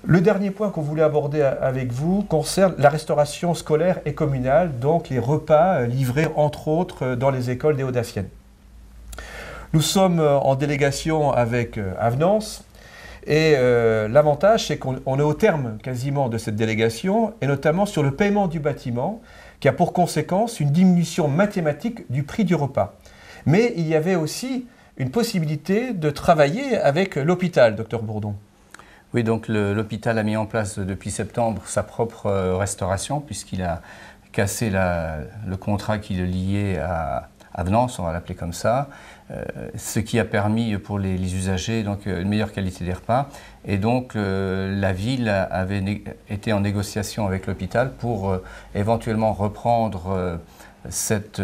Le dernier point qu'on voulait aborder avec vous concerne la restauration scolaire et communale, donc les repas livrés entre autres dans les écoles des Hauts-Daciennes. Nous sommes en délégation avec Avenance et l'avantage c'est qu'on est au terme quasiment de cette délégation et notamment sur le paiement du bâtiment qui a pour conséquence une diminution mathématique du prix du repas. Mais il y avait aussi une possibilité de travailler avec l'hôpital, docteur Bourdon. Oui, donc l'hôpital a mis en place depuis septembre sa propre restauration puisqu'il a cassé le contrat qui le liait à Avenance, on va l'appeler comme ça, ce qui a permis pour les usagers donc, une meilleure qualité des repas. Et donc la ville avait été en négociation avec l'hôpital pour éventuellement reprendre cette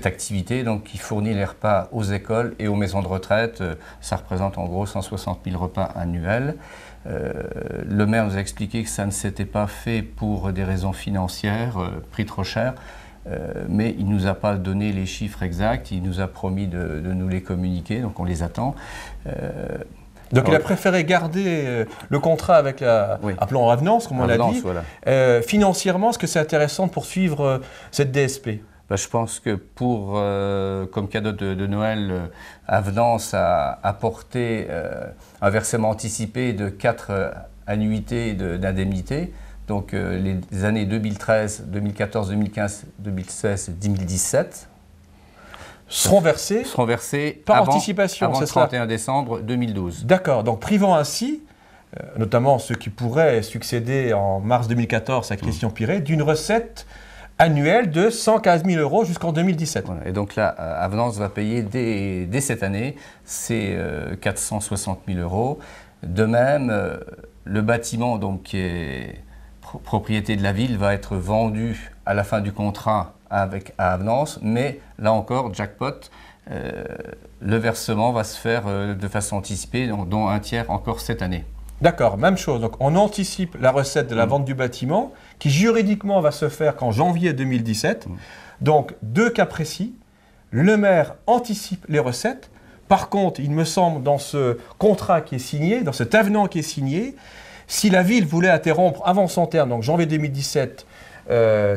activité donc, qui fournit les repas aux écoles et aux maisons de retraite. Ça représente en gros 160 000 repas annuels. Le maire nous a expliqué que ça ne s'était pas fait pour des raisons financières, prix trop cher, mais il ne nous a pas donné les chiffres exacts, il nous a promis de nous les communiquer, donc on les attend. Donc il a préféré garder le contrat avec appelons Avenance, comme on l'a dit. Voilà. Financièrement, est-ce que c'est intéressant de poursuivre cette DSP? Je pense que comme cadeau de Noël, Avenance a apporté un versement anticipé de 4 annuités d'indemnité. Donc les années 2013, 2014, 2015, 2016, 2017 seront versés par anticipation, avant le 31 décembre 2012. D'accord, donc privant ainsi, notamment ceux qui pourraient succéder en mars 2014 à Christian Piret, d'une recette annuelle de 115 000 € jusqu'en 2017. Voilà. Et donc là, Avenance va payer dès cette année ces 460 000 €. De même, le bâtiment donc, qui est propriété de la ville va être vendu à la fin du contrat à Avenance, mais là encore, jackpot, le versement va se faire de façon anticipée, dont un tiers encore cette année. D'accord, même chose. Donc on anticipe la recette de la vente du bâtiment, qui juridiquement va se faire qu'en janvier 2017. Donc 2 cas précis. Le maire anticipe les recettes. Par contre, il me semble, dans ce contrat qui est signé, dans cet avenant qui est signé, si la ville voulait interrompre avant son terme, donc janvier 2017,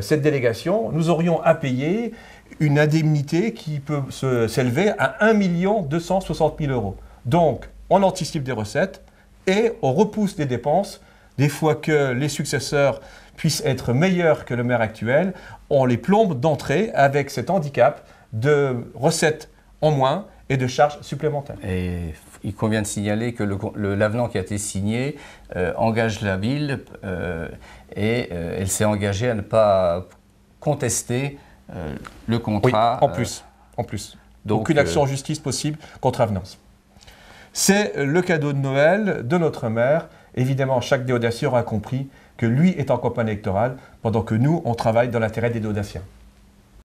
cette délégation, nous aurions à payer une indemnité qui peut s'élever à 1 260 000 €. Donc, on anticipe des recettes et on repousse des dépenses. Des fois que les successeurs puissent être meilleurs que le maire actuel, on les plombe d'entrée avec cet handicap de recettes en moins et de charges supplémentaires. Et il convient de signaler que l'avenant qui a été signé engage la ville et elle s'est engagée à ne pas contester le contrat. Oui, en plus. Donc, aucune action en justice possible contre Avenance. C'est le cadeau de Noël de notre maire. Évidemment, chaque Déodacien aura compris que lui est en campagne électorale pendant que nous, on travaille dans l'intérêt des Déodaciens.